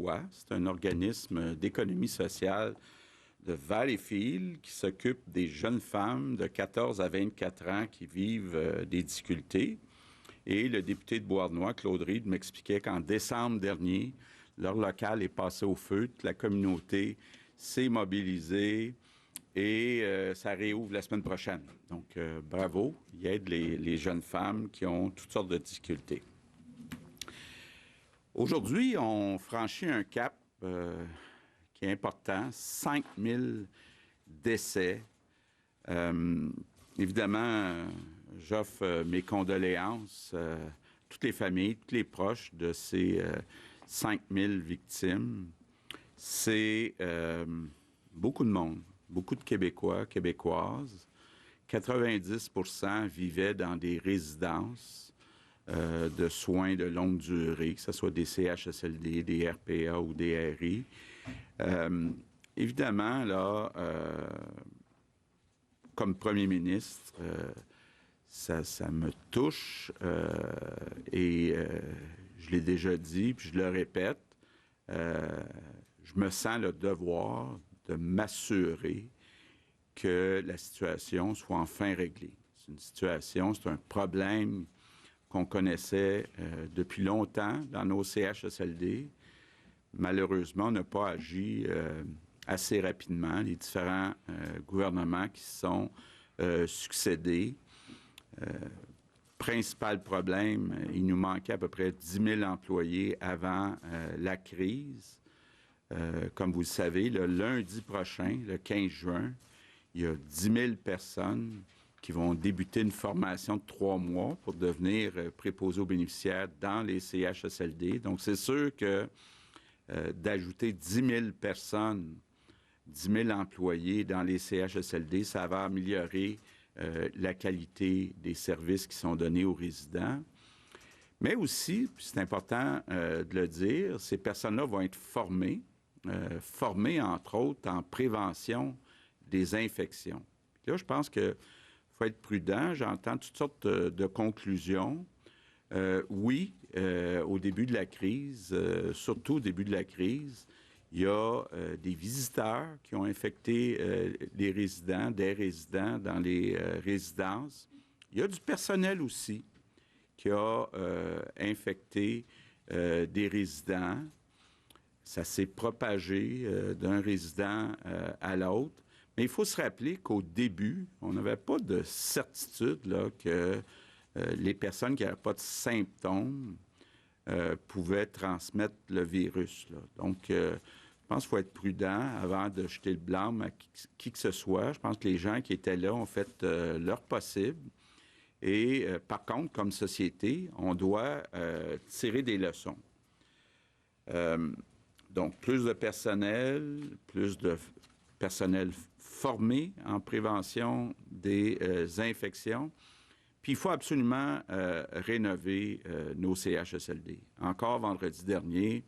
Emploi. C'est un organisme d'économie sociale de Valleyfield qui s'occupe des jeunes femmes de 14 à 24 ans qui vivent des difficultés. Et le député de Beauharnois, Claude Reid, m'expliquait qu'en décembre dernier, leur local est passé au feu, toute la communauté s'est mobilisée et ça réouvre la semaine prochaine. Donc, bravo, il aide les jeunes femmes qui ont toutes sortes de difficultés. Aujourd'hui, on franchit un cap qui est important, 5000 décès. Évidemment, j'offre mes condoléances à toutes les familles, tous les proches de ces 5000 victimes. C'est beaucoup de monde, beaucoup de Québécois, Québécoises. 90% vivaient dans des résidences de soins de longue durée, que ce soit des CHSLD, des RPA ou des RI. Évidemment, là, comme premier ministre, ça me touche et je l'ai déjà dit, puis je le répète, je me sens le devoir de m'assurer que la situation soit enfin réglée. C'est une situation, c'est un problème qu'on connaissait depuis longtemps dans nos CHSLD. Malheureusement, on n'a pas agi assez rapidement. Les différents gouvernements qui se sont succédés. Principal problème, il nous manquait à peu près 10 000 employés avant la crise. Comme vous le savez, le lundi prochain, le 15 juin, il y a 10 000 personnes qui vont débuter une formation de 3 mois pour devenir préposés aux bénéficiaires dans les CHSLD. Donc, c'est sûr que d'ajouter 10 000 personnes, 10 000 employés dans les CHSLD, ça va améliorer la qualité des services qui sont donnés aux résidents. Mais aussi, c'est important de le dire, ces personnes-là vont être formées entre autres en prévention des infections. Puis là, je pense qu'il faut être prudent. J'entends toutes sortes de conclusions. Oui, au début de la crise, surtout au début de la crise, il y a des visiteurs qui ont infecté des résidents dans les résidences. Il y a du personnel aussi qui a infecté des résidents. Ça s'est propagé d'un résident à l'autre. Mais il faut se rappeler qu'au début, on n'avait pas de certitude là, que les personnes qui n'avaient pas de symptômes pouvaient transmettre le virus. Là. Donc, je pense qu'il faut être prudent avant de jeter le blâme à qui que ce soit. Je pense que les gens qui étaient là ont fait leur possible. Et par contre, comme société, on doit tirer des leçons. Donc, plus de personnel formé en prévention des infections. Puis, il faut absolument rénover nos CHSLD. Encore vendredi dernier,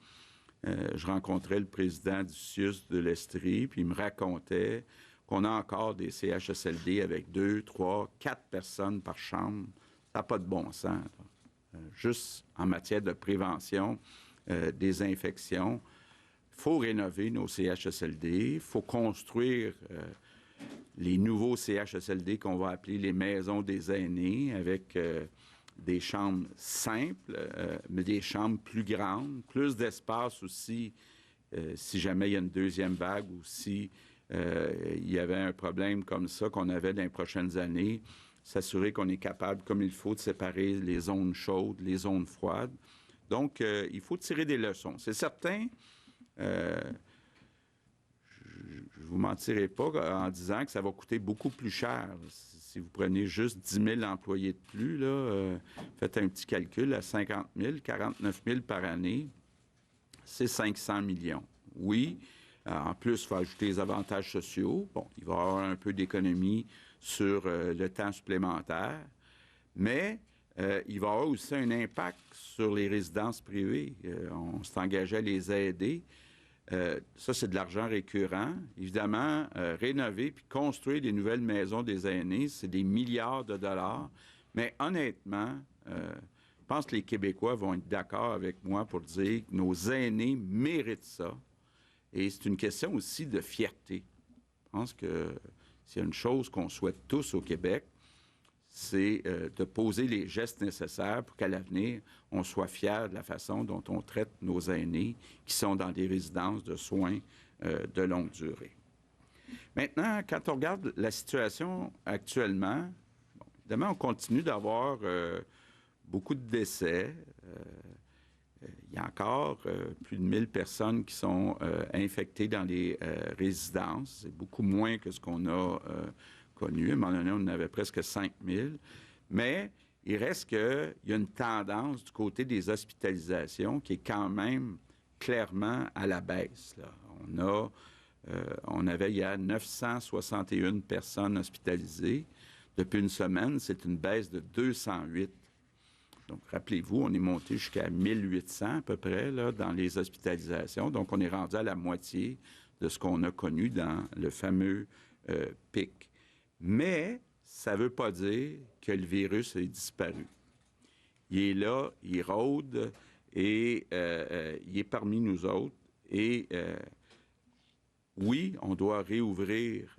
je rencontrais le président du CIUS de l'Estrie, puis il me racontait qu'on a encore des CHSLD avec 2, 3, 4 personnes par chambre. Ça n'a pas de bon sens. Juste en matière de prévention des infections, il faut rénover nos CHSLD, il faut construire les nouveaux CHSLD qu'on va appeler les maisons des aînés avec des chambres simples, mais des chambres plus grandes, plus d'espace aussi si jamais il y a une deuxième vague ou si il y avait un problème comme ça qu'on avait dans les prochaines années, s'assurer qu'on est capable, comme il faut, de séparer les zones chaudes, les zones froides. Donc, il faut tirer des leçons. C'est certain, je ne vous mentirai pas en disant que ça va coûter beaucoup plus cher. Si vous prenez juste 10 000 employés de plus, là, faites un petit calcul à 50 000, 49 000 par année, c'est 500 millions. Oui, en plus, il faut ajouter les avantages sociaux. Bon, il va y avoir un peu d'économie sur le temps supplémentaire, mais il va y avoir aussi un impact sur les résidences privées. On s'est engagé à les aider. Ça, c'est de l'argent récurrent. Évidemment, rénover puis construire des nouvelles maisons des aînés, c'est des milliards de dollars. Mais honnêtement, pense que les Québécois vont être d'accord avec moi pour dire que nos aînés méritent ça. Et c'est une question aussi de fierté. Je pense que s'il y a une chose qu'on souhaite tous au Québec, c'est de poser les gestes nécessaires pour qu'à l'avenir, on soit fiers de la façon dont on traite nos aînés qui sont dans des résidences de soins de longue durée. Maintenant, quand on regarde la situation actuellement, bon, évidemment, on continue d'avoir beaucoup de décès. Il y a encore plus de 1000 personnes qui sont infectées dans les résidences. C'est beaucoup moins que ce qu'on a connu. À un moment donné, on en avait presque 5000. Mais il reste qu'il y a une tendance du côté des hospitalisations qui est quand même clairement à la baisse, là. On avait hier 961 personnes hospitalisées. Depuis une semaine, c'est une baisse de 208. Donc, rappelez-vous, on est monté jusqu'à 1800 à peu près là, dans les hospitalisations. Donc, on est rendu à la moitié de ce qu'on a connu dans le fameux pic. Mais ça ne veut pas dire que le virus est disparu. Il est là, il rôde et il est parmi nous autres. Et oui, on doit réouvrir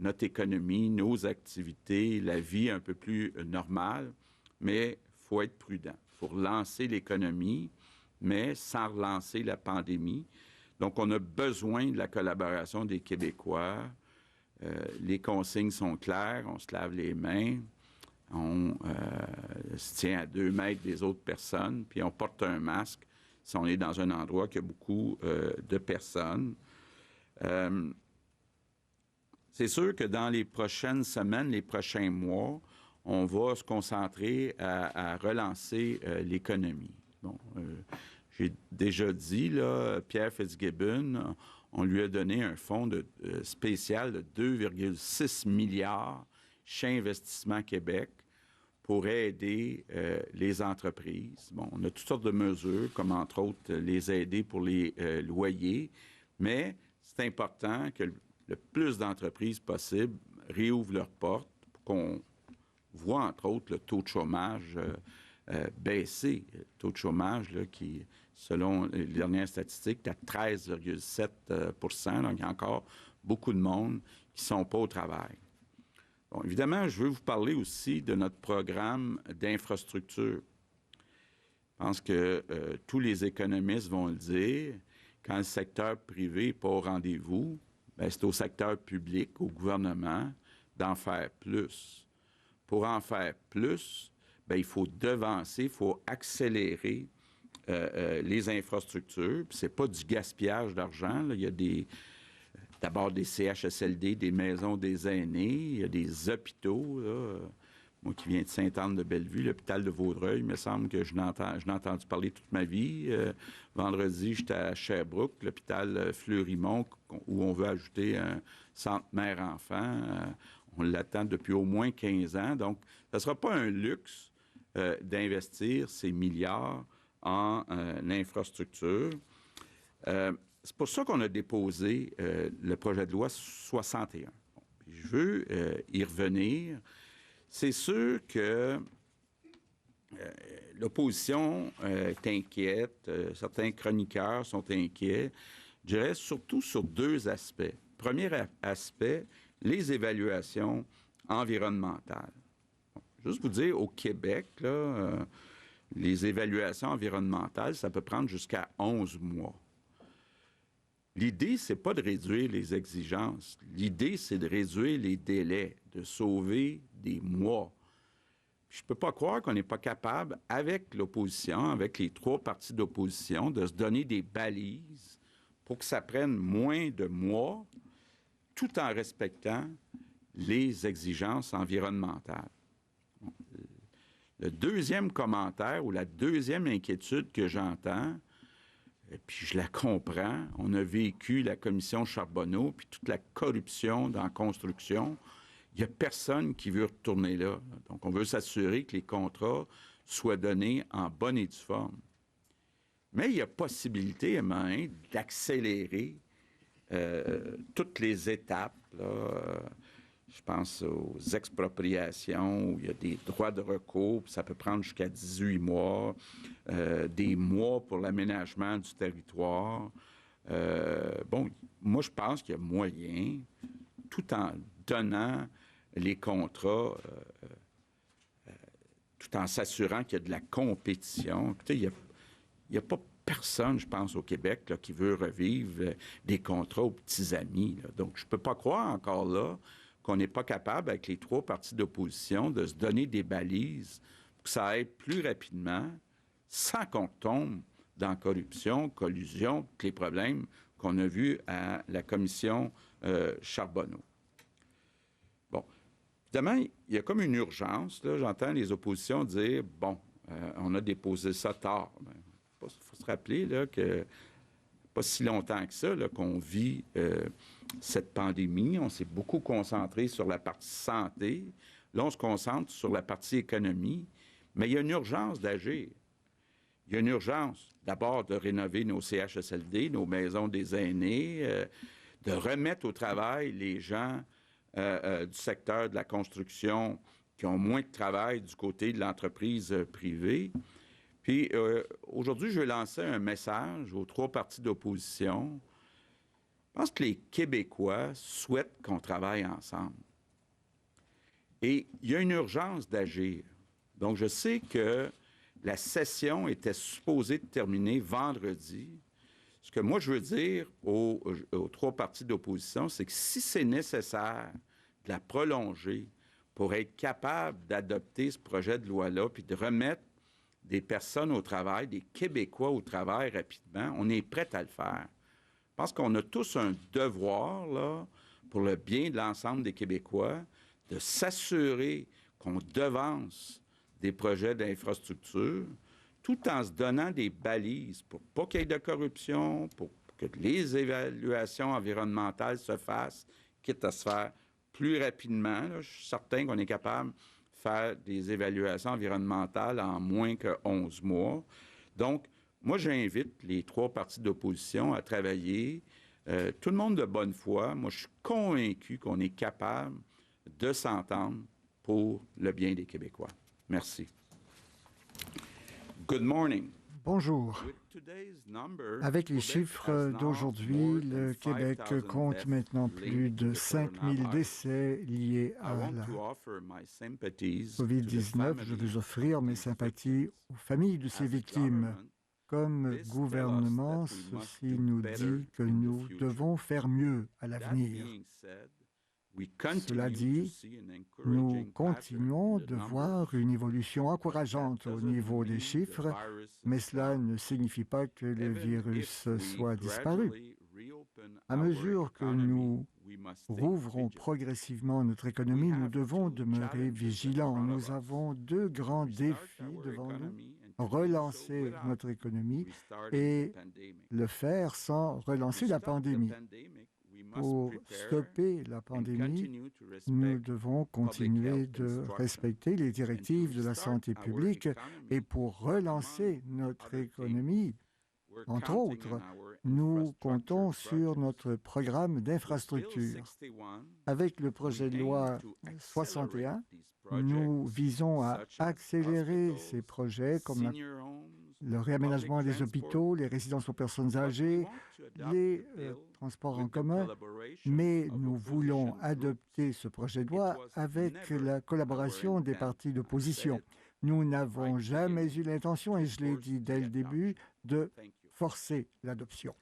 notre économie, nos activités, la vie un peu plus normale, mais il faut être prudent. Il faut relancer l'économie, mais sans relancer la pandémie. Donc, on a besoin de la collaboration des Québécois. Les consignes sont claires, on se lave les mains, on se tient à 2 mètres des autres personnes, puis on porte un masque si on est dans un endroit qui a beaucoup de personnes. C'est sûr que dans les prochaines semaines, les prochains mois, on va se concentrer à relancer l'économie. Bon, j'ai déjà dit, là, Pierre Fitzgibbon, on lui a donné un fonds spécial de 2,6 milliards chez Investissement Québec pour aider les entreprises. Bon, on a toutes sortes de mesures, comme entre autres les aider pour les loyers, mais c'est important que le plus d'entreprises possible réouvrent leurs portes pour qu'on voit, entre autres, le taux de chômage baisser. Le taux de chômage là, qui, selon les dernières statistiques, est à 13,7 %. Donc, il y a encore beaucoup de monde qui ne sont pas au travail. Bon, évidemment, je veux vous parler aussi de notre programme d'infrastructure. Je pense que tous les économistes vont le dire. Quand le secteur privé n'est pas au rendez-vous, bien, c'est au secteur public, au gouvernement, d'en faire plus. Pour en faire plus, bien, il faut devancer, il faut accélérer les infrastructures. Ce n'est pas du gaspillage d'argent. Là. Il y a d'abord des CHSLD, des maisons des aînés, il y a des hôpitaux. Là. Moi qui viens de Sainte-Anne-de-Bellevue, l'hôpital de Vaudreuil, il me semble que je n'ai entendu parler toute ma vie. Vendredi, j'étais à Sherbrooke, l'hôpital Fleurimont, où on veut ajouter un centre mère-enfant. On l'attend depuis au moins 15 ans. Donc, ce ne sera pas un luxe d'investir ces milliards en infrastructure. C'est pour ça qu'on a déposé le projet de loi 61. Bon, je veux y revenir. C'est sûr que l'opposition est inquiète, certains chroniqueurs sont inquiets, je dirais surtout sur 2 aspects. Premier aspect, les évaluations environnementales. Bon, juste vous dire, au Québec, là, les évaluations environnementales, ça peut prendre jusqu'à 11 mois. L'idée, c'est pas de réduire les exigences. L'idée, c'est de réduire les délais, de sauver des mois. Je ne peux pas croire qu'on n'est pas capable, avec l'opposition, avec les 3 partis d'opposition, de se donner des balises pour que ça prenne moins de mois, tout en respectant les exigences environnementales. Le deuxième commentaire ou la deuxième inquiétude que j'entends, et puis je la comprends, on a vécu la commission Charbonneau, puis toute la corruption dans la construction. Il n'y a personne qui veut retourner là. Donc, on veut s'assurer que les contrats soient donnés en bonne et due forme. Mais il y a possibilité, à un moment, d'accélérer toutes les étapes. Là. Je pense aux expropriations où il y a des droits de recours, puis ça peut prendre jusqu'à 18 mois, des mois pour l'aménagement du territoire. Bon, moi, je pense qu'il y a moyen, tout en donnant les contrats, tout en s'assurant qu'il y a de la compétition. Écoutez, il n'y a pas personne, je pense, au Québec là, qui veut revivre des contrats aux petits amis. Là. Donc, je ne peux pas croire encore là qu'on n'est pas capable, avec les 3 partis d'opposition, de se donner des balises pour que ça aille plus rapidement, sans qu'on tombe dans la corruption, collusion, tous les problèmes qu'on a vus à la commission Charbonneau. Bon. Évidemment, il y a comme une urgence. Là, j'entends les oppositions dire, bon, on a déposé ça tard. Il faut se rappeler là, que pas si longtemps que ça qu'on vit cette pandémie. On s'est beaucoup concentré sur la partie santé. Là, on se concentre sur la partie économie. Mais il y a une urgence d'agir. Il y a une urgence, d'abord, de rénover nos CHSLD, nos maisons des aînés, de remettre au travail les gens du secteur de la construction qui ont moins de travail du côté de l'entreprise privée. Puis aujourd'hui, je vais lancer un message aux 3 partis d'opposition. Je pense que les Québécois souhaitent qu'on travaille ensemble. Et il y a une urgence d'agir. Donc, je sais que la session était supposée de terminer vendredi. Ce que moi, je veux dire aux 3 partis d'opposition, c'est que si c'est nécessaire de la prolonger pour être capable d'adopter ce projet de loi-là, puis de remettre des personnes au travail, des Québécois au travail rapidement, on est prêt à le faire. Je pense qu'on a tous un devoir, là, pour le bien de l'ensemble des Québécois, de s'assurer qu'on devance des projets d'infrastructure, tout en se donnant des balises pour pas qu'il y ait de corruption, pour que les évaluations environnementales se fassent, quitte à se faire plus rapidement. Là, je suis certain qu'on est capable de faire des évaluations environnementales en moins que 11 mois. Donc, moi, j'invite les 3 partis d'opposition à travailler. Tout le monde de bonne foi. Moi, je suis convaincu qu'on est capable de s'entendre pour le bien des Québécois. Merci. Good morning. Bonjour. Avec les chiffres d'aujourd'hui, le Québec compte maintenant plus de 5000 décès liés à la COVID-19. Je veux offrir mes sympathies aux familles de ces victimes. Comme gouvernement, ceci nous dit que nous devons faire mieux à l'avenir. Cela dit, nous continuons de voir une évolution encourageante au niveau des chiffres, mais cela ne signifie pas que le virus soit disparu. À mesure que nous rouvrons progressivement notre économie, nous devons demeurer vigilants. Nous avons 2 grands défis devant nous: relancer notre économie et le faire sans relancer la pandémie. Pour stopper la pandémie, nous devons continuer de respecter les directives de la santé publique et pour relancer notre économie, entre autres, nous comptons sur notre programme d'infrastructure. Avec le projet de loi 61, nous visons à accélérer ces projets comme le réaménagement des hôpitaux, les résidences pour personnes âgées, les transports en commun, mais nous voulons adopter ce projet de loi avec la collaboration des partis d'opposition. Nous n'avons jamais eu l'intention, et je l'ai dit dès le début, de forcer l'adoption.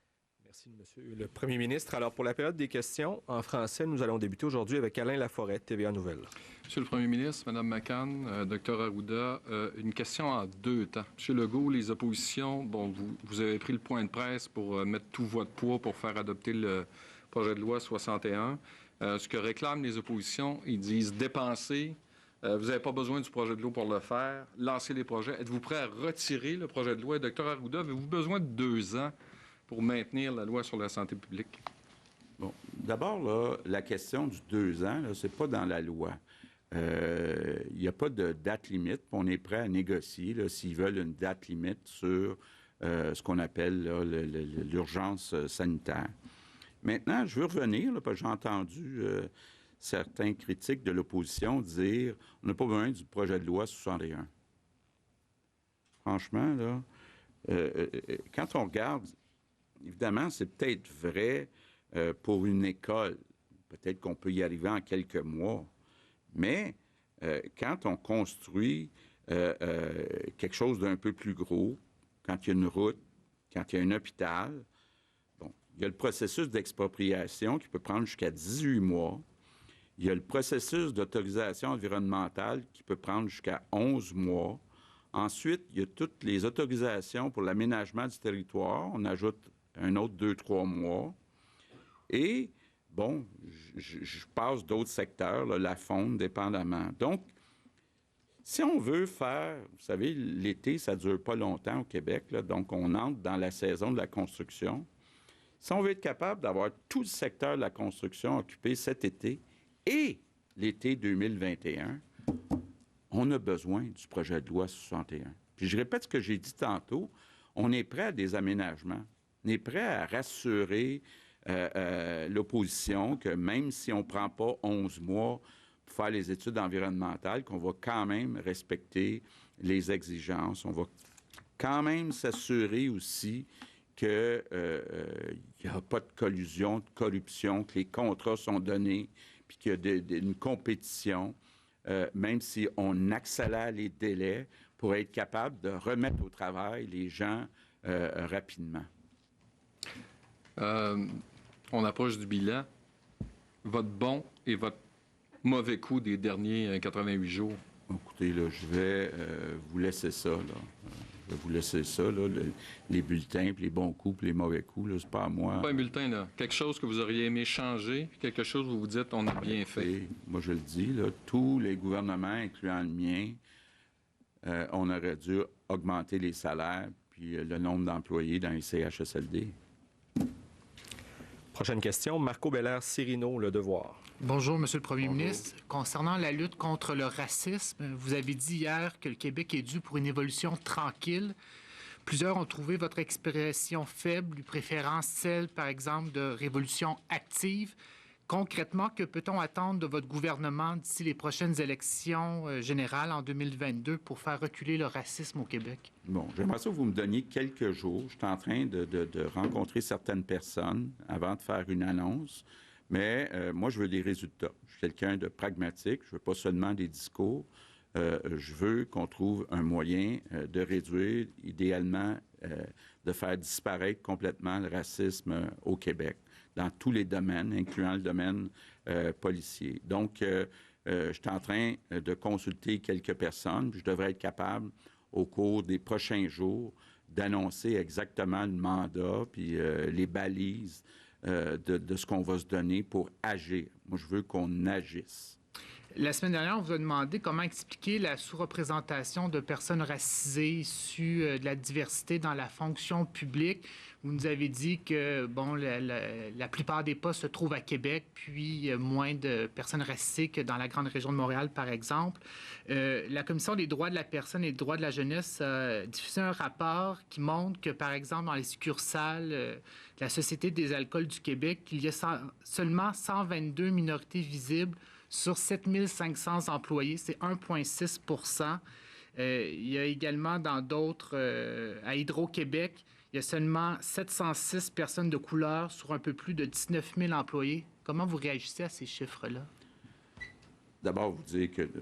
Merci, Monsieur le Premier ministre. Alors, pour la période des questions, en français, nous allons débuter aujourd'hui avec Alain Laforêt, TVA Nouvelles. Monsieur le Premier ministre, Mme McCann, Dr Arruda, une question en 2 temps. Monsieur Legault, les oppositions, bon, vous avez pris le point de presse pour mettre tout votre poids pour faire adopter le projet de loi 61. Ce que réclament les oppositions, ils disent dépenser. Vous n'avez pas besoin du projet de loi pour le faire. Lancer les projets. Êtes-vous prêt à retirer le projet de loi? Dr Arruda, avez-vous besoin de 2 ans pour maintenir la loi sur la santé publique? Bon, d'abord, là, la question du 2 ans, ce n'est pas dans la loi. Il n'y a pas de date limite. On est prêt à négocier s'ils veulent une date limite sur ce qu'on appelle là, l'urgence sanitaire. Maintenant, je veux revenir, parce que j'ai entendu certains critiques de l'opposition dire on n'a pas besoin du projet de loi 61. Franchement, là, quand on regarde, évidemment, c'est peut-être vrai pour une école. Peut-être qu'on peut y arriver en quelques mois. Mais quand on construit quelque chose d'un peu plus gros, quand il y a une route, quand il y a un hôpital, bon, il y a le processus d'expropriation qui peut prendre jusqu'à 18 mois. Il y a le processus d'autorisation environnementale qui peut prendre jusqu'à 11 mois. Ensuite, il y a toutes les autorisations pour l'aménagement du territoire. On ajoute un autre 2-3 mois. Et, bon, je passe d'autres secteurs, là, la faune, dépendamment. Donc, si on veut faire, vous savez, l'été, ça ne dure pas longtemps au Québec, là, donc on entre dans la saison de la construction. Si on veut être capable d'avoir tout le secteur de la construction occupé cet été et l'été 2021, on a besoin du projet de loi 61. Puis je répète ce que j'ai dit tantôt, on est prêt à des aménagements. On est prêt à rassurer l'opposition que même si on ne prend pas 11 mois pour faire les études environnementales, qu'on va quand même respecter les exigences. On va quand même s'assurer aussi qu'il n'y a pas de collusion, de corruption, que les contrats sont donnés, puis qu'il y a une compétition, même si on accélère les délais pour être capable de remettre au travail les gens rapidement. On approche du bilan. Votre bon et votre mauvais coup des derniers 88 jours? Écoutez, là, je vais vous laisser ça, là. Je vais vous laisser ça, là, les bulletins, puis les bons coups, puis les mauvais coups, là, c'est pas à moi. Pas un bulletin, là. Quelque chose que vous auriez aimé changer, quelque chose où vous vous dites on a bien fait. Moi, je le dis, là, tous les gouvernements, incluant le mien, on aurait dû augmenter les salaires puis le nombre d'employés dans les CHSLD. Prochaine question, Marco Bélair-Cirino, Le Devoir. Bonjour, Monsieur le Premier ministre. Concernant la lutte contre le racisme, vous avez dit hier que le Québec est dû pour une évolution tranquille. Plusieurs ont trouvé votre expression faible, lui préférant celle, par exemple, de révolution active. Concrètement, que peut-on attendre de votre gouvernement d'ici les prochaines élections générales en 2022 pour faire reculer le racisme au Québec? Bon, j'aimerais ça que vous me donniez quelques jours. Je suis en train de rencontrer certaines personnes avant de faire une annonce. Mais moi, je veux des résultats. Je suis quelqu'un de pragmatique. Je veux pas seulement des discours. Je veux qu'on trouve un moyen de réduire, idéalement, de faire disparaître complètement le racisme au Québec, dans tous les domaines, incluant le domaine policier. Donc, je suis en train de consulter quelques personnes, puis je devrais être capable, au cours des prochains jours, d'annoncer exactement le mandat, puis les balises de ce qu'on va se donner pour agir. Moi, je veux qu'on agisse. La semaine dernière, on vous a demandé comment expliquer la sous-représentation de personnes racisées issues de la diversité dans la fonction publique. Vous nous avez dit que, bon, la plupart des postes se trouvent à Québec, puis moins de personnes racisées que dans la grande région de Montréal, par exemple. La Commission des droits de la personne et des droits de la jeunesse a diffusé un rapport qui montre que, par exemple, dans les succursales de la Société des alcools du Québec, il y a seulement 122 minorités visibles sur 7 500 employés, c'est 1,6 %. Il y a également dans d'autres, à Hydro-Québec, il y a seulement 706 personnes de couleur sur un peu plus de 19 000 employés. Comment vous réagissez à ces chiffres-là? D'abord, vous dire que ça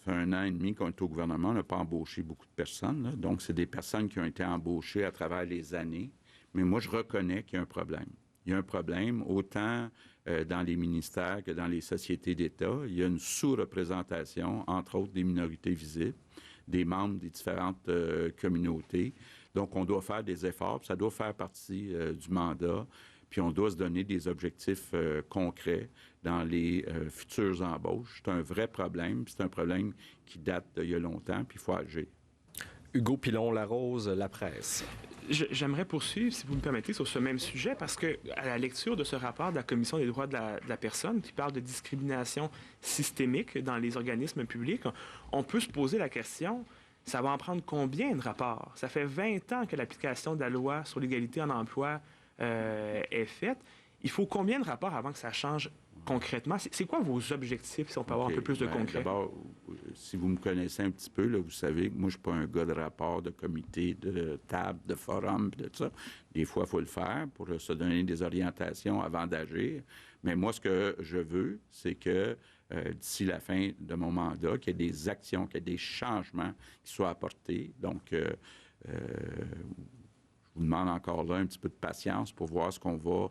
fait 1 an et demi qu'on est au gouvernement, on n'a pas embauché beaucoup de personnes, là. Donc, c'est des personnes qui ont été embauchées à travers les années. Mais moi, je reconnais qu'il y a un problème. Il y a un problème autant dans les ministères que dans les sociétés d'État. Il y a une sous-représentation, entre autres, des minorités visibles, des membres des différentes communautés. Donc, on doit faire des efforts, puis ça doit faire partie du mandat, puis on doit se donner des objectifs concrets dans les futures embauches. C'est un vrai problème, puis c'est un problème qui date d'il y a longtemps, puis il faut agir. Hugo Pilon-Larose, La Presse. J'aimerais poursuivre, si vous me permettez, sur ce même sujet, parce que à la lecture de ce rapport de la Commission des droits de la personne, qui parle de discrimination systémique dans les organismes publics, on peut se poser la question, ça va en prendre combien de rapports? Ça fait 20 ans que l'application de la loi sur l'égalité en emploi est faite. Il faut combien de rapports avant que ça change concrètement? C'est quoi vos objectifs, si on peut avoir un peu plus de concret? D'abord, si vous me connaissez un petit peu, là, vous savez que moi, je ne suis pas un gars de rapport, de comité, de table, de forum, de tout ça. Des fois, il faut le faire pour se donner des orientations avant d'agir. Mais moi, ce que je veux, c'est que d'ici la fin de mon mandat, qu'il y ait des actions, qu'il y ait des changements qui soient apportés. Donc, je vous demande encore là un petit peu de patience pour voir ce qu'on va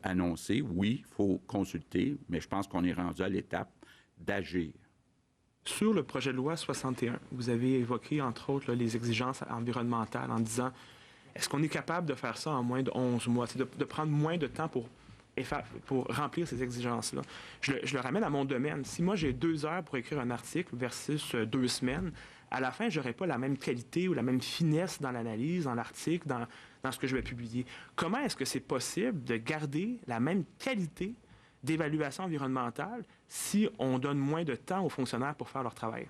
annoncer. Oui, il faut consulter, mais je pense qu'on est rendu à l'étape d'agir. Sur le projet de loi 61, vous avez évoqué, entre autres, là, les exigences environnementales en disant, est-ce qu'on est capable de faire ça en moins de 11 mois? C'est de prendre moins de temps pour remplir ces exigences-là. Je le ramène à mon domaine. Si moi, j'ai 2 heures pour écrire un article versus 2 semaines, à la fin, je n'aurai pas la même qualité ou la même finesse dans l'analyse, dans l'article, dans ce que je vais publier. Comment est-ce que c'est possible de garder la même qualité d'évaluation environnementale si on donne moins de temps aux fonctionnaires pour faire leur travail?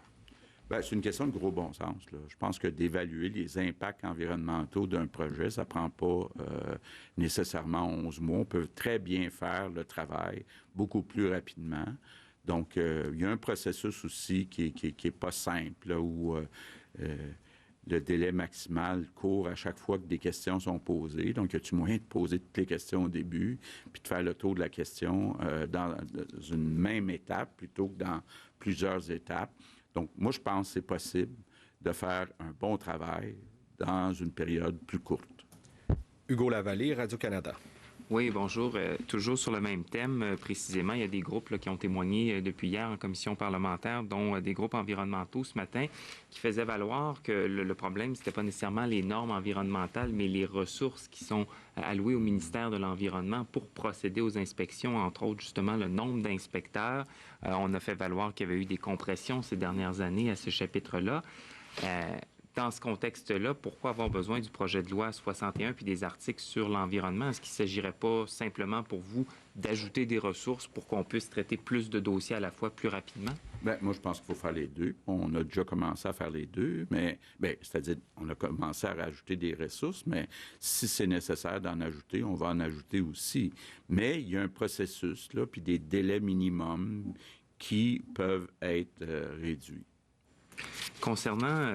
Bien, c'est une question de gros bon sens, là. Je pense que d'évaluer les impacts environnementaux d'un projet, ça ne prend pas nécessairement 11 mois. On peut très bien faire le travail beaucoup plus rapidement. Donc, il y a un processus aussi qui est pas simple, là, où le délai maximal court à chaque fois que des questions sont posées. Donc, y a-t-il moyen de poser toutes les questions au début, puis de faire le tour de la question dans une même étape plutôt que dans plusieurs étapes? Donc, moi, je pense que c'est possible de faire un bon travail dans une période plus courte. Hugo Lavallée, Radio-Canada. Oui, bonjour. Toujours sur le même thème, précisément, il y a des groupes là, qui ont témoigné depuis hier en commission parlementaire, dont des groupes environnementaux ce matin, qui faisaient valoir que le problème, c'était pas nécessairement les normes environnementales, mais les ressources qui sont allouées au ministère de l'Environnement pour procéder aux inspections, entre autres, justement, le nombre d'inspecteurs. On a fait valoir qu'il y avait eu des compressions ces dernières années à ce chapitre-là. Dans ce contexte-là, pourquoi avoir besoin du projet de loi 61 puis des articles sur l'environnement? Est-ce qu'il ne s'agirait pas simplement pour vous d'ajouter des ressources pour qu'on puisse traiter plus de dossiers à la fois plus rapidement? Bien, moi, je pense qu'il faut faire les deux. On a déjà commencé à faire les deux, mais c'est-à-dire on a commencé à rajouter des ressources, mais si c'est nécessaire d'en ajouter, on va en ajouter aussi. Mais il y a un processus, là, puis des délais minimums qui peuvent être réduits. Concernant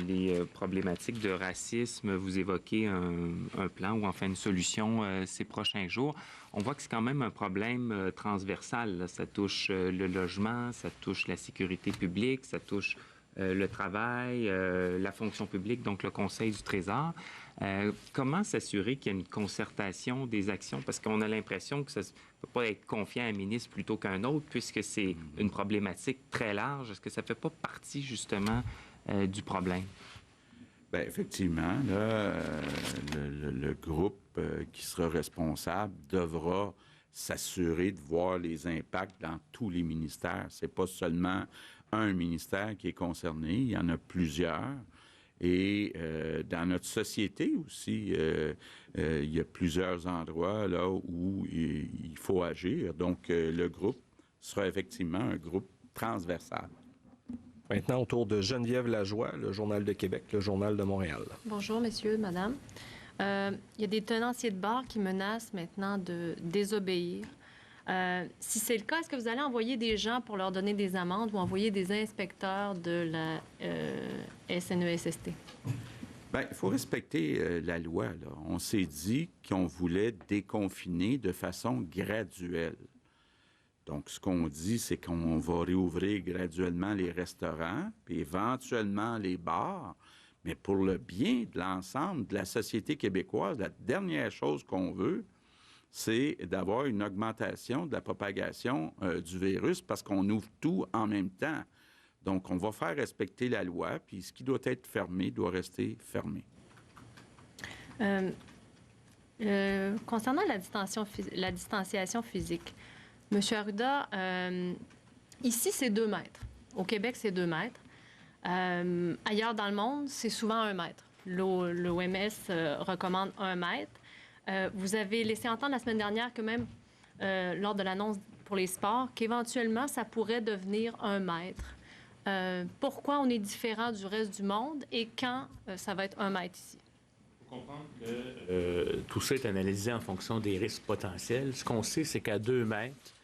les problématiques de racisme, vous évoquez un plan ou enfin une solution ces prochains jours. On voit que c'est quand même un problème transversal, là. Ça touche le logement, ça touche la sécurité publique, ça touche le travail, la fonction publique, donc le Conseil du Trésor. Comment s'assurer qu'il y a une concertation des actions? Parce qu'on a l'impression que ça ne peut pas être confié à un ministre plutôt qu'à un autre, puisque c'est une problématique très large. Est-ce que ça ne fait pas partie, justement, du problème? Bien, effectivement, là, le groupe qui sera responsable devra s'assurer de voir les impacts dans tous les ministères. Ce n'est pas seulement un ministère qui est concerné, il y en a plusieurs. Et dans notre société aussi, il y a plusieurs endroits là où il faut agir. Donc, le groupe sera effectivement un groupe transversal. Maintenant, autour de Geneviève Lajoie, le Journal de Québec, le Journal de Montréal. Bonjour, messieurs, madame. Il y a des tenanciers de bar qui menacent maintenant de désobéir. Si c'est le cas, est-ce que vous allez envoyer des gens pour leur donner des amendes ou envoyer des inspecteurs de la SNESST? Bien, il faut respecter la loi, là. On s'est dit qu'on voulait déconfiner de façon graduelle. Donc, ce qu'on dit, c'est qu'on va réouvrir graduellement les restaurants, puis éventuellement les bars. Mais pour le bien de l'ensemble de la société québécoise, la dernière chose qu'on veut, c'est d'avoir une augmentation de la propagation du virus parce qu'on ouvre tout en même temps. Donc, on va faire respecter la loi, puis ce qui doit être fermé doit rester fermé. Concernant la distanciation physique, M. Arruda, ici, c'est 2 mètres. Au Québec, c'est 2 mètres. Ailleurs dans le monde, c'est souvent 1 mètre. L'OMS recommande 1 mètre. Vous avez laissé entendre la semaine dernière que même lors de l'annonce pour les sports, qu'éventuellement, ça pourrait devenir 1 mètre. Pourquoi on est différent du reste du monde et quand ça va être 1 mètre ici? Il faut comprendre que tout ça est analysé en fonction des risques potentiels. Ce qu'on sait, c'est qu'à 2 mètres,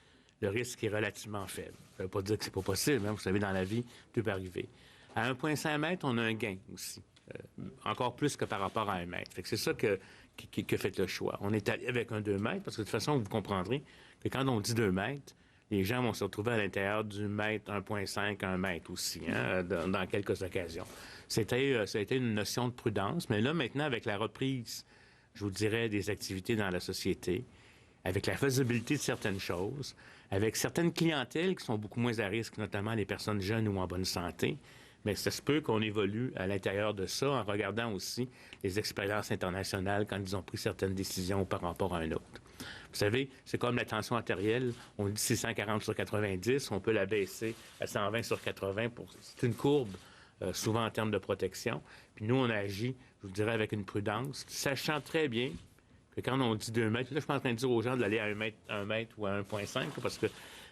le risque est relativement faible. Ça ne veut pas dire que c'est pas possible. Hein? Vous savez, dans la vie, tout peut arriver. À 1,5 mètre, on a un gain aussi. Encore plus que par rapport à 1 mètre. Fait que c'est ça que fait le choix. On est allé avec un 2 mètres parce que de toute façon, vous comprendrez que quand on dit 2 mètres, les gens vont se retrouver à l'intérieur du mètre 1,5, 1 mètre aussi, hein, dans quelques occasions. Ça a été une notion de prudence, mais là, maintenant, avec la reprise, je vous dirais, des activités dans la société, avec la faisabilité de certaines choses, avec certaines clientèles qui sont beaucoup moins à risque, notamment les personnes jeunes ou en bonne santé, mais ça se peut qu'on évolue à l'intérieur de ça en regardant aussi les expériences internationales quand ils ont pris certaines décisions par rapport à un autre. Vous savez, c'est comme la tension artérielle. On dit 640 sur 90, on peut la baisser à 120 sur 80. C'est une courbe, souvent en termes de protection. Puis nous, on agit, je vous dirais, avec une prudence, sachant très bien que quand on dit 2 mètres, là, je suis pas en train de dire aux gens d'aller à 1 mètre ou à 1,5, parce que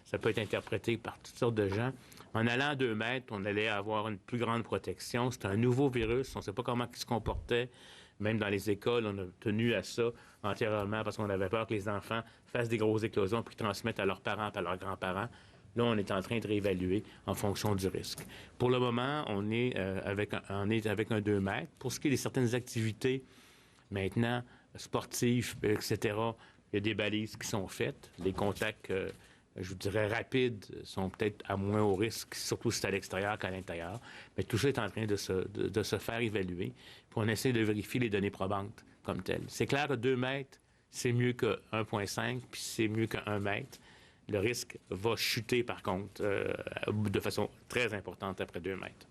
ça peut être interprété par toutes sortes de gens. En allant à 2 mètres, on allait avoir une plus grande protection. C'est un nouveau virus. On ne sait pas comment il se comportait. Même dans les écoles, on a tenu à ça antérieurement parce qu'on avait peur que les enfants fassent des grosses éclosions puis transmettent à leurs parents et à leurs grands-parents. Là, on est en train de réévaluer en fonction du risque. Pour le moment, on est avec un 2 mètres. Pour ce qui est de certaines activités, maintenant, sportives, etc., il y a des balises qui sont faites. Les contacts, je vous dirais, rapides sont peut-être à moins haut risque, surtout si c'est à l'extérieur qu'à l'intérieur. Mais tout ça est en train de se faire évaluer. Puis on essaie de vérifier les données probantes comme telles. C'est clair que 2 mètres, c'est mieux que 1,5, puis c'est mieux que 1 mètre. Le risque va chuter, par contre, de façon très importante après 2 mètres.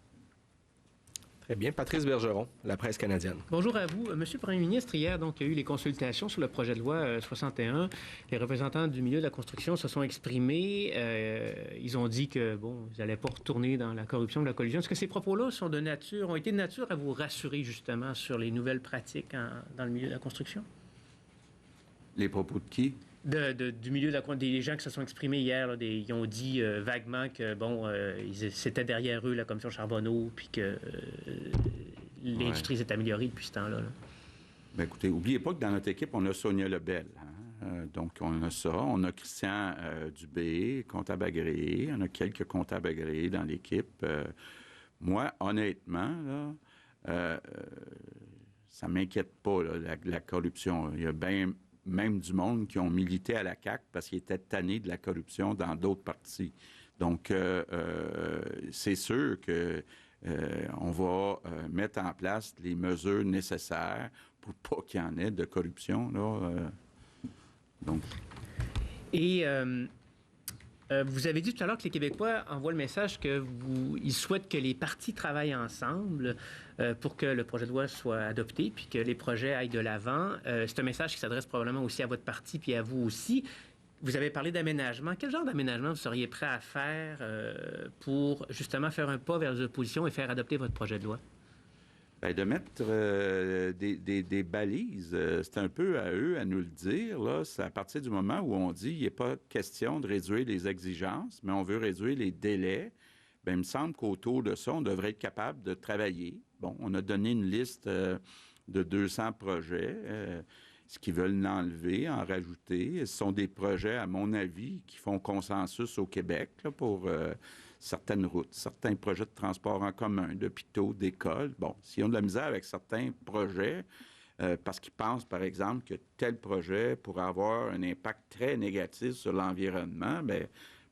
Très bien. Patrice Bergeron, La Presse canadienne. Bonjour à vous. Monsieur le Premier ministre, hier, donc, il y a eu les consultations sur le projet de loi 61. Les représentants du milieu de la construction se sont exprimés. Ils ont dit que, bon, ils n'allaient pas retourner dans la corruption, la collusion. Est-ce que ces propos-là ont été de nature à vous rassurer, justement, sur les nouvelles pratiques dans le milieu de la construction? Les propos de qui? Du milieu de des gens qui se sont exprimés hier, là, ils ont dit vaguement que, bon, c'était derrière eux, la commission Charbonneau, puis que l'industrie s'est améliorée depuis ce temps-là. Là. Bien, écoutez, n'oubliez pas que dans notre équipe, on a Sonia Lebel. Hein? Donc, on a ça. On a Christian Dubé, comptable agréé. On a quelques comptables agréés dans l'équipe. Moi, honnêtement, là, ça ne m'inquiète pas, là, la corruption. Il y a bien même du monde qui ont milité à la CAQ parce qu'ils étaient tannés de la corruption dans d'autres partis. Donc, c'est sûr que on va mettre en place les mesures nécessaires pour pas qu'il y en ait de corruption, là. Donc. Et vous avez dit tout à l'heure que les Québécois envoient le message qu'ils souhaitent que les partis travaillent ensemble pour que le projet de loi soit adopté puis que les projets aillent de l'avant. C'est un message qui s'adresse probablement aussi à votre parti puis à vous aussi. Vous avez parlé d'aménagement. Quel genre d'aménagement vous seriez prêt à faire pour justement faire un pas vers les oppositions et faire adopter votre projet de loi? Bien, de mettre des balises, c'est un peu à eux à nous le dire. Là. C'est à partir du moment où on dit qu'il n'est pas question de réduire les exigences, mais on veut réduire les délais. Bien, il me semble qu'autour de ça, on devrait être capable de travailler. Bon, on a donné une liste de 200 projets. Ce qu'ils veulent l'enlever, en rajouter. Ce sont des projets, à mon avis, qui font consensus au Québec là, pour certaines routes, certains projets de transport en commun, d'hôpitaux, d'écoles. Bon, s'ils ont de la misère avec certains projets, parce qu'ils pensent, par exemple, que tel projet pourrait avoir un impact très négatif sur l'environnement, bien,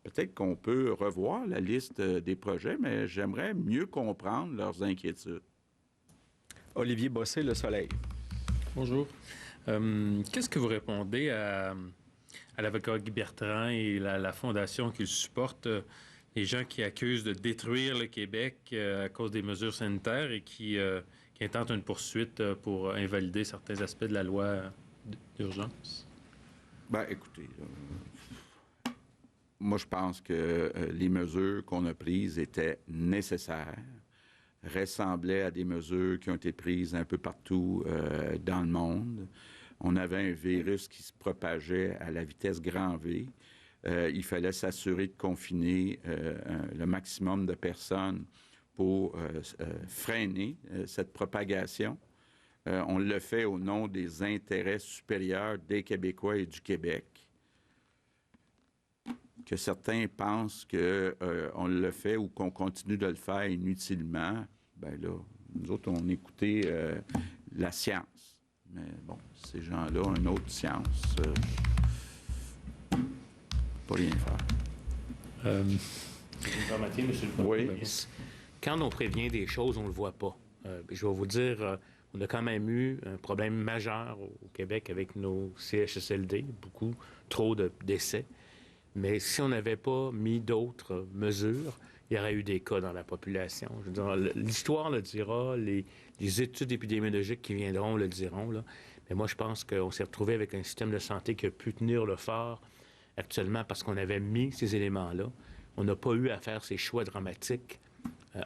peut-être qu'on peut revoir la liste des projets, mais j'aimerais mieux comprendre leurs inquiétudes. Olivier Bossé, Le Soleil. Bonjour. Qu'est-ce que vous répondez à l'avocat Guy Bertrand et la fondation qu'il supporte, les gens qui accusent de détruire le Québec à cause des mesures sanitaires et qui intentent une poursuite pour invalider certains aspects de la loi d'urgence? Bien, écoutez, moi, je pense que les mesures qu'on a prises étaient nécessaires, ressemblaient à des mesures qui ont été prises un peu partout dans le monde. On avait un virus qui se propageait à la vitesse grand V. Il fallait s'assurer de confiner le maximum de personnes pour freiner cette propagation. on le fait au nom des intérêts supérieurs des Québécois et du Québec. Que certains pensent qu'on le fait ou qu'on continue de le faire inutilement, bien là, nous autres, on écoutait la science. Mais bon, ces gens-là ont une autre science. Pas rien faire. Vous me permettez, M. le Premier ministre? Quand on prévient des choses, on ne le voit pas. Je vais vous dire, on a quand même eu un problème majeur au Québec avec nos CHSLD, beaucoup, trop de décès. Mais si on n'avait pas mis d'autres mesures, il y aurait eu des cas dans la population. Je veux dire, l'histoire le dira, les études épidémiologiques qui viendront le diront. Là. Mais moi, je pense qu'on s'est retrouvé avec un système de santé qui a pu tenir le fort actuellement parce qu'on avait mis ces éléments-là. On n'a pas eu à faire ces choix dramatiques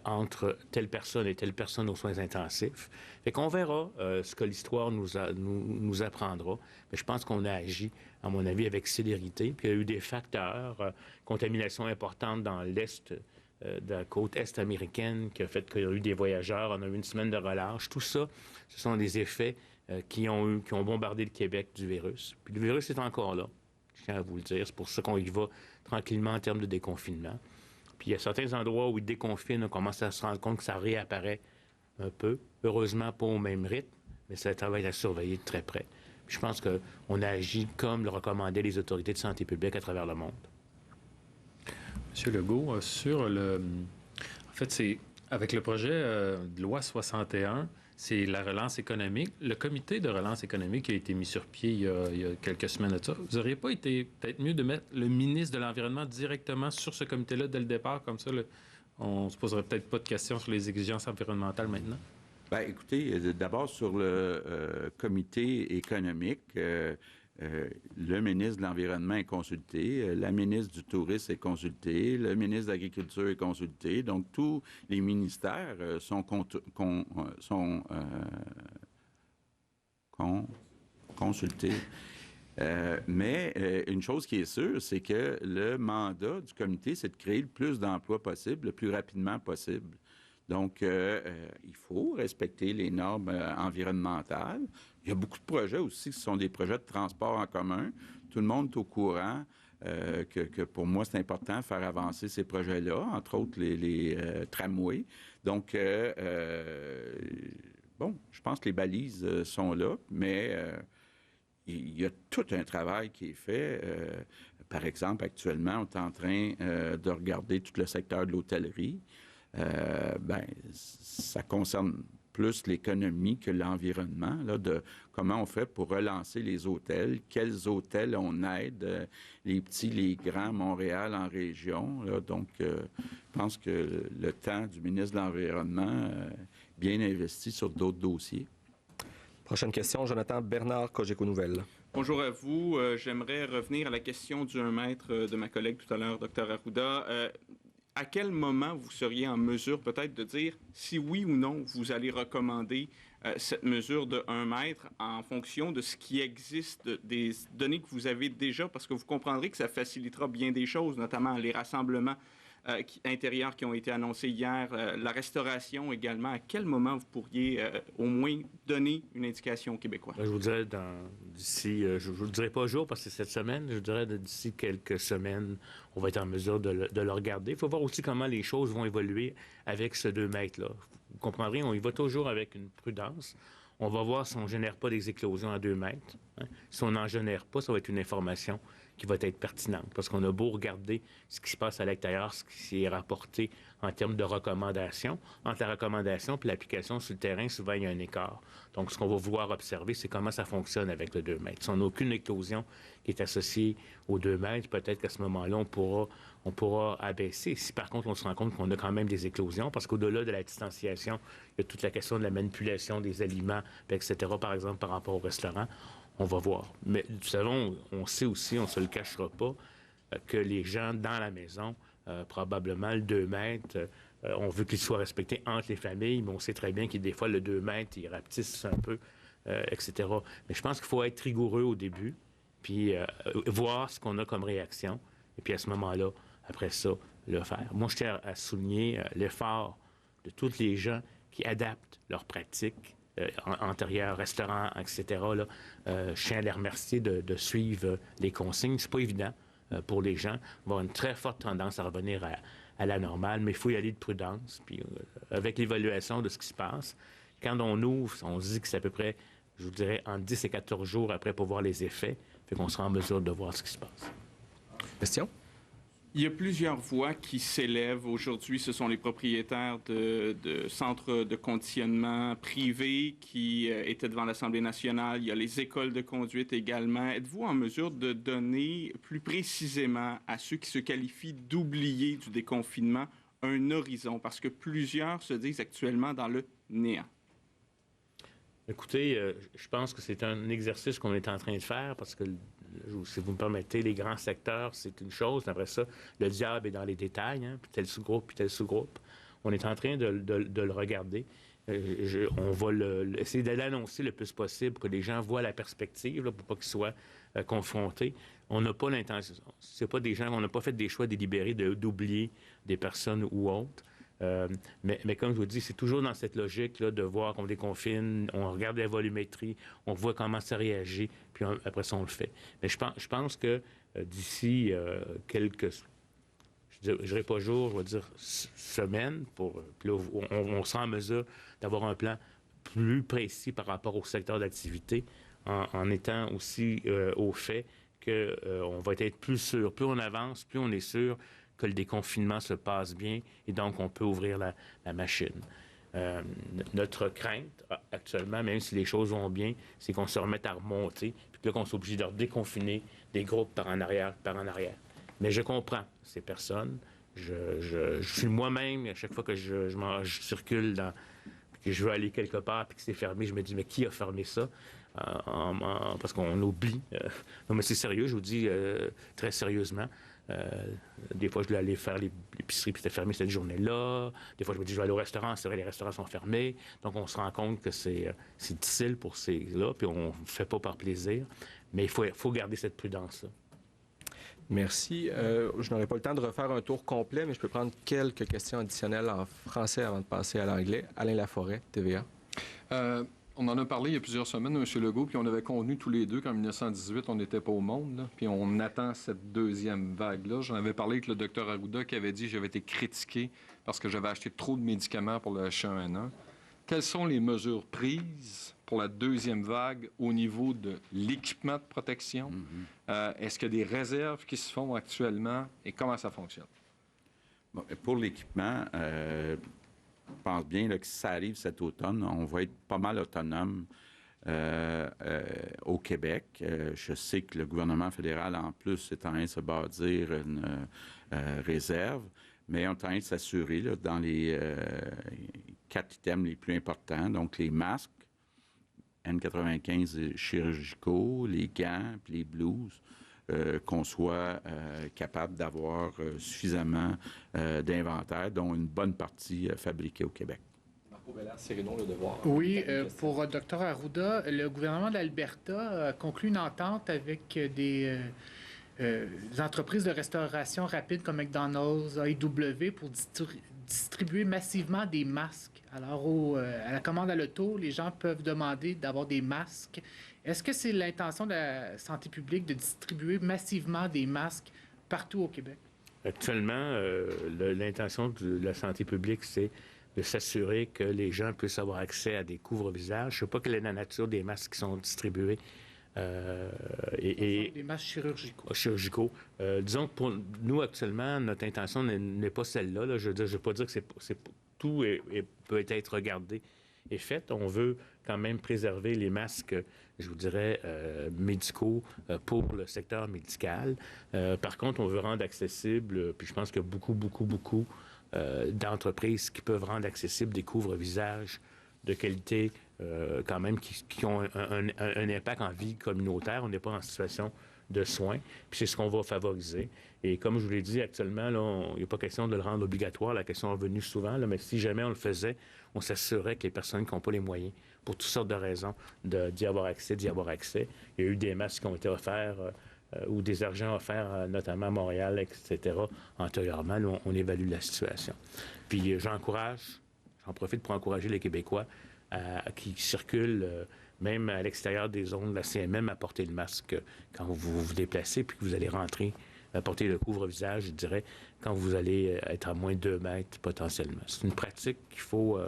entre telle personne et telle personne aux soins intensifs. Fait qu'on verra ce que l'histoire nous apprendra. Mais je pense qu'on a agi, à mon avis, avec célérité. Puis il y a eu des facteurs, contamination importante dans l'est de la côte est américaine, qui a fait qu'il y a eu des voyageurs, on a eu une semaine de relâche. Tout ça, ce sont des effets qui ont bombardé le Québec du virus. Puis le virus est encore là, je tiens à vous le dire. C'est pour ça qu'on y va tranquillement en termes de déconfinement. Puis il y a certains endroits où ils déconfinent, on commence à se rendre compte que ça réapparaît un peu. Heureusement, pas au même rythme, mais ça va être à surveiller de très près. Puis je pense qu'on a agi comme le recommandaient les autorités de santé publique à travers le monde. Monsieur Legault, En fait, c'est avec le projet de loi 61, c'est la relance économique. Le comité de relance économique a été mis sur pied il y a quelques semaines de ça. Vous n'auriez pas été peut-être mieux de mettre le ministre de l'Environnement directement sur ce comité-là dès le départ? Comme ça, on ne se poserait peut-être pas de questions sur les exigences environnementales maintenant? Bien, écoutez, d'abord sur le comité économique, le ministre de l'Environnement est consulté, la ministre du Tourisme est consultée, le ministre de l'Agriculture est consulté. Donc, tous les ministères sont consultés. Mais une chose qui est sûre, c'est que le mandat du comité, c'est de créer le plus d'emplois possible, le plus rapidement possible. Donc, il faut respecter les normes environnementales. Il y a beaucoup de projets aussi qui sont des projets de transport en commun. Tout le monde est au courant que pour moi, c'est important de faire avancer ces projets-là, entre autres les tramways. Donc, bon, je pense que les balises sont là, mais il y a tout un travail qui est fait. Par exemple, actuellement, on est en train de regarder tout le secteur de l'hôtellerie. Ça concerne plus l'économie que l'environnement, là, de comment on fait pour relancer les hôtels, quels hôtels on aide, les petits, les grands, Montréal en région. Là. Donc, je pense que le temps du ministre de l'Environnement bien investi sur d'autres dossiers. Prochaine question, Jonathan Bernard, Cogeco Nouvelles. Bonjour à vous. J'aimerais revenir à la question du 1 mètre de ma collègue tout à l'heure, Dr. Arruda. À quel moment vous seriez en mesure peut-être de dire si oui ou non vous allez recommander cette mesure de 1 mètre en fonction de ce qui existe, des données que vous avez déjà, parce que vous comprendrez que ça facilitera bien des choses, notamment les rassemblements intérieurs qui ont été annoncés hier, la restauration également. À quel moment vous pourriez au moins donner une indication aux Québécois? Je vous dirais d'ici, je ne vous dirai pas jour parce que c'est cette semaine, je dirais d'ici quelques semaines, on va être en mesure de le regarder. Il faut voir aussi comment les choses vont évoluer avec ce 2 mètres-là. Vous comprendrez, on y va toujours avec une prudence. On va voir si on ne génère pas des éclosions à 2 mètres. Hein. Si on n'en génère pas, ça va être une information qui va être pertinente. Parce qu'on a beau regarder ce qui se passe à l'extérieur, ce qui est rapporté en termes de recommandations. Entre la recommandation et l'application sur le terrain, souvent, il y a un écart. Donc, ce qu'on va vouloir observer, c'est comment ça fonctionne avec le 2 mètres. Si on n'a aucune éclosion qui est associée aux 2 mètres, peut-être qu'à ce moment-là, on pourra abaisser. Si, par contre, on se rend compte qu'on a quand même des éclosions, parce qu'au-delà de la distanciation, il y a toute la question de la manipulation des aliments, etc., par exemple, par rapport au restaurant. On va voir. Mais nous savons, on sait aussi, on ne se le cachera pas, que les gens dans la maison, probablement le 2 mètres, on veut qu'il soit respecté entre les familles, mais on sait très bien que des fois, le 2 mètres, il rapetisse un peu, etc. Mais je pense qu'il faut être rigoureux au début, puis voir ce qu'on a comme réaction, et puis à ce moment-là, après ça, le faire. Moi, je tiens à souligner l'effort de tous les gens qui adaptent leurs pratiques antérieurs, restaurants, etc., là, je tiens à les remercier de suivre les consignes. C'est pas évident pour les gens. On va avoir une très forte tendance à revenir à la normale, mais il faut y aller de prudence. Puis avec l'évaluation de ce qui se passe, quand on ouvre, on se dit que c'est à peu près, je vous dirais, entre 10 et 14 jours après pour voir les effets, fait qu'on sera en mesure de voir ce qui se passe. Question? Il y a plusieurs voix qui s'élèvent aujourd'hui. Ce sont les propriétaires de centres de conditionnement privés qui étaient devant l'Assemblée nationale. Il y a les écoles de conduite également. Êtes-vous en mesure de donner plus précisément à ceux qui se qualifient d'oubliés du déconfinement un horizon? Parce que plusieurs se disent actuellement dans le néant. Écoutez, je pense que c'est un exercice qu'on est en train de faire parce que, si vous me permettez, les grands secteurs, c'est une chose. Après ça, le diable est dans les détails, hein, puis tel sous-groupe, puis tel sous-groupe. On est en train de le regarder. On va essayer de l'annoncer le plus possible pour que les gens voient la perspective, là, pour pas qu'ils soient confrontés. On n'a pas l'intention. C'est pas des gens, on n'a pas fait des choix délibérés d'oublier des personnes ou autres. Mais comme je vous dis, c'est toujours dans cette logique-là de voir qu'on déconfine, on regarde la volumétrie, on voit comment ça réagit, puis après ça, on le fait. Mais je pense que d'ici quelques, je dirais pas jours, je vais dire semaines, puis là, on sera en mesure d'avoir un plan plus précis par rapport au secteur d'activité, en étant aussi au fait qu'on va être plus sûr. Plus on avance, plus on est sûr que le déconfinement se passe bien et donc on peut ouvrir la machine. Notre crainte actuellement, même si les choses vont bien, c'est qu'on se remette à remonter puis là qu'on soit obligé de redéconfiner des groupes par en arrière. Mais je comprends ces personnes. Je suis moi-même, à chaque fois que je circule que je veux aller quelque part puis que c'est fermé, je me dis, mais qui a fermé ça? Parce qu'on oublie. Non, mais c'est sérieux, je vous dis très sérieusement. Des fois, je dois aller faire l'épicerie, puis c'était fermé cette journée-là. Des fois, je me dis, je vais aller au restaurant, c'est vrai, les restaurants sont fermés. Donc, on se rend compte que c'est difficile pour ces-là, puis on ne fait pas par plaisir. Mais il faut garder cette prudence-là. Merci. Je n'aurai pas le temps de refaire un tour complet, mais je peux prendre quelques questions additionnelles en français avant de passer à l'anglais. Alain Laforêt, TVA. On en a parlé il y a plusieurs semaines, M. Legault, puis on avait convenu tous les deux qu'en 1918, on n'était pas au monde, là, puis on attend cette deuxième vague-là. J'en avais parlé avec le Dr Arruda qui avait dit que j'avais été critiqué parce que j'avais acheté trop de médicaments pour le H1N1. Quelles sont les mesures prises pour la deuxième vague au niveau de l'équipement de protection? Est-ce qu'il y a des réserves qui se font actuellement et comment ça fonctionne? Bon, pour l'équipement, je pense bien là, que si ça arrive cet automne, on va être pas mal autonome au Québec. Je sais que le gouvernement fédéral, en plus, est en train de se bâtir une réserve, mais on est en train de s'assurer là, dans les 4 items les plus importants, donc les masques, N95 chirurgicaux, les gants, puis les blouses, qu'on soit capable d'avoir suffisamment d'inventaire, dont une bonne partie fabriquée au Québec. Oui, pour Dr Arruda, le gouvernement de l'Alberta a conclu une entente avec des entreprises de restauration rapide comme McDonald's, AEW pour distribuer massivement des masques. Alors, à la commande à l'auto, les gens peuvent demander d'avoir des masques. Est-ce que c'est l'intention de la santé publique de distribuer massivement des masques partout au Québec? Actuellement, l'intention de la santé publique, c'est de s'assurer que les gens puissent avoir accès à des couvre-visages. Je ne sais pas quelle est la nature des masques qui sont distribués. Des masques chirurgicaux. Disons que pour nous, actuellement, notre intention n'est pas celle-là. Là. Je ne veux pas dire que tout peut être regardé et fait. On veut quand même préserver les masques, je vous dirais, médicaux pour le secteur médical. Par contre, on veut rendre accessible, puis je pense qu'il y a beaucoup d'entreprises qui peuvent rendre accessible des couvre-visages de qualité quand même qui ont un impact en vie communautaire. On n'est pas en situation de soins, puis c'est ce qu'on va favoriser. Et comme je vous l'ai dit, actuellement, il n'y a pas question de le rendre obligatoire. La question est revenue souvent, là, mais si jamais on le faisait, on s'assurerait que les personnes qui n'ont pas les moyens, pour toutes sortes de raisons, d'y avoir accès. Il y a eu des masques qui ont été offerts ou des argents offerts, notamment à Montréal, etc., antérieurement. Là, on évalue la situation. Puis j'en profite pour encourager les Québécois qui circulent même à l'extérieur des zones de la CMM, à porter le masque quand vous vous déplacez, puis que vous allez rentrer, à porter le couvre-visage, je dirais, quand vous allez être à moins de 2 mètres potentiellement. C'est une pratique qu'il faut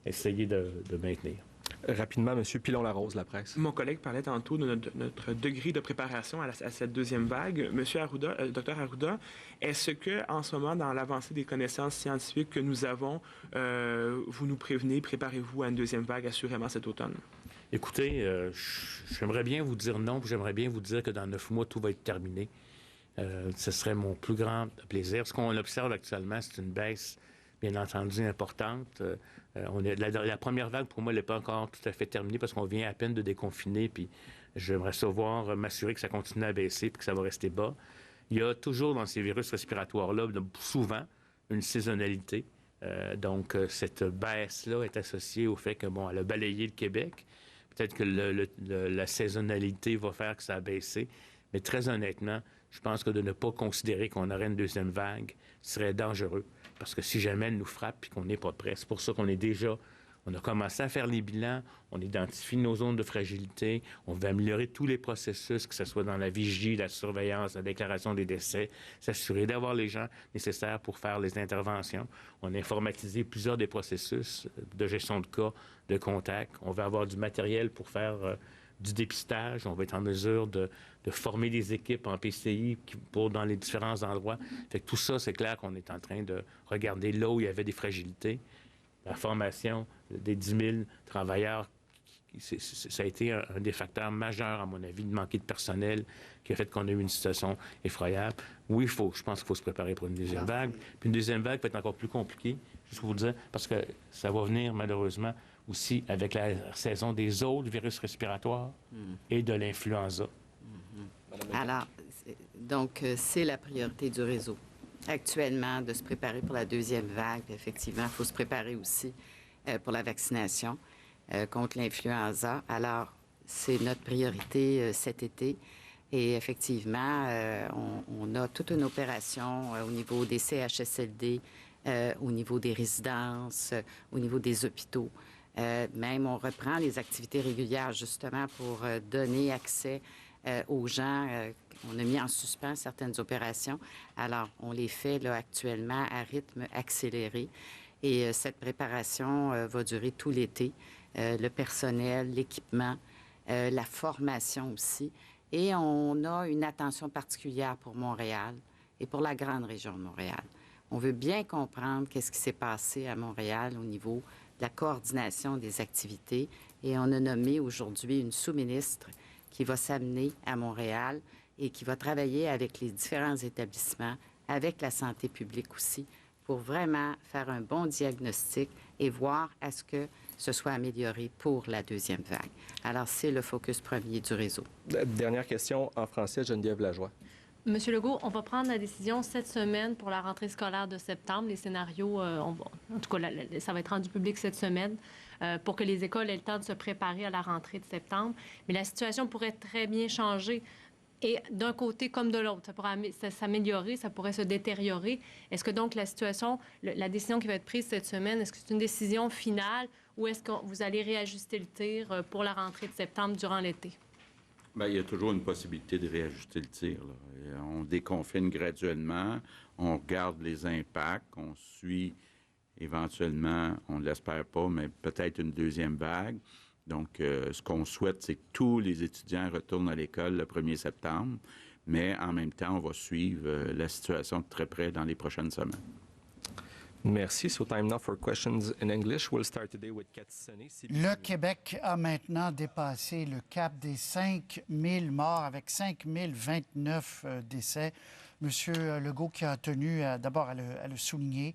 essayer de maintenir. Rapidement, M. Pilon-Larose, la presse. Mon collègue parlait tantôt de notre degré de préparation à cette deuxième vague. Monsieur Arruda, Dr Arruda, est-ce que en ce moment, dans l'avancée des connaissances scientifiques que nous avons, vous nous prévenez, préparez-vous à une deuxième vague assurément cet automne? Écoutez, j'aimerais bien vous dire non, puis j'aimerais bien vous dire que dans 9 mois, tout va être terminé. Ce serait mon plus grand plaisir. Ce qu'on observe actuellement, c'est une baisse, bien entendu, importante. La première vague, pour moi, elle n'est pas encore tout à fait terminée parce qu'on vient à peine de déconfiner, puis j'aimerais savoir m'assurer que ça continue à baisser puis que ça va rester bas. Il y a toujours dans ces virus respiratoires-là, souvent, une saisonnalité. Donc, cette baisse-là est associée au fait que, bon, elle a balayé le Québec. Peut-être que la saisonnalité va faire que ça a baissé. Mais très honnêtement, je pense que de ne pas considérer qu'on aurait une deuxième vague serait dangereux. Parce que si jamais elle nous frappe et qu'on n'est pas prêt, c'est pour ça qu'on on a commencé à faire les bilans, on identifie nos zones de fragilité, on veut améliorer tous les processus, que ce soit dans la vigie, la surveillance, la déclaration des décès, s'assurer d'avoir les gens nécessaires pour faire les interventions. On a informatisé plusieurs des processus de gestion de cas, de contact. On veut avoir du matériel pour faire du dépistage. On va être en mesure de former des équipes en PCI dans les différents endroits. Fait que tout ça, c'est clair qu'on est en train de regarder là où il y avait des fragilités. La formation des 10 000 travailleurs, ça a été un des facteurs majeurs, à mon avis, de manquer de personnel qui a fait qu'on a eu une situation effroyable. Oui, je pense qu'il faut se préparer pour une deuxième vague. Puis une deuxième vague peut être encore plus compliquée, juste pour vous dire, parce que ça va venir malheureusement aussi avec la saison des autres virus respiratoires et de l'influenza. Alors, donc, c'est la priorité du réseau actuellement de se préparer pour la deuxième vague. Effectivement, il faut se préparer aussi pour la vaccination contre l'influenza. Alors, c'est notre priorité cet été. Et effectivement, on a toute une opération au niveau des CHSLD, au niveau des résidences, au niveau des hôpitaux. Même on reprend les activités régulières justement pour donner accès aux gens. On a mis en suspens certaines opérations. Alors, on les fait là, actuellement à rythme accéléré. Et cette préparation va durer tout l'été. Le personnel, l'équipement, la formation aussi. Et on a une attention particulière pour Montréal et pour la grande région de Montréal. On veut bien comprendre qu'est-ce qui s'est passé à Montréal au niveau de la coordination des activités. Et on a nommé aujourd'hui une sous-ministre qui va s'amener à Montréal et qui va travailler avec les différents établissements, avec la santé publique aussi, pour vraiment faire un bon diagnostic et voir à ce que ce soit amélioré pour la deuxième vague. Alors, c'est le focus premier du réseau. Dernière question en français, Geneviève Lajoie. Monsieur Legault, on va prendre la décision cette semaine pour la rentrée scolaire de septembre. Les scénarios, en tout cas, ça va être rendu public cette semaine pour que les écoles aient le temps de se préparer à la rentrée de septembre. Mais la situation pourrait très bien changer. Et d'un côté comme de l'autre, ça pourrait s'améliorer, ça pourrait se détériorer. Est-ce que donc la situation, la décision qui va être prise cette semaine, est-ce que c'est une décision finale ou est-ce que vous allez réajuster le tir pour la rentrée de septembre durant l'été? Bien, il y a toujours une possibilité de réajuster le tir, là. On déconfine graduellement, on regarde les impacts, on suit éventuellement, on ne l'espère pas, mais peut-être une deuxième vague. Donc, ce qu'on souhaite, c'est que tous les étudiants retournent à l'école le 1er septembre, mais en même temps, on va suivre la situation de très près dans les prochaines semaines. Merci. So time now for questions in English. We'll start today with Cathy Sonnet. Le Québec a maintenant dépassé le cap des 5 000 morts avec 5 029 décès. Monsieur Legault qui a tenu d'abord à le souligner.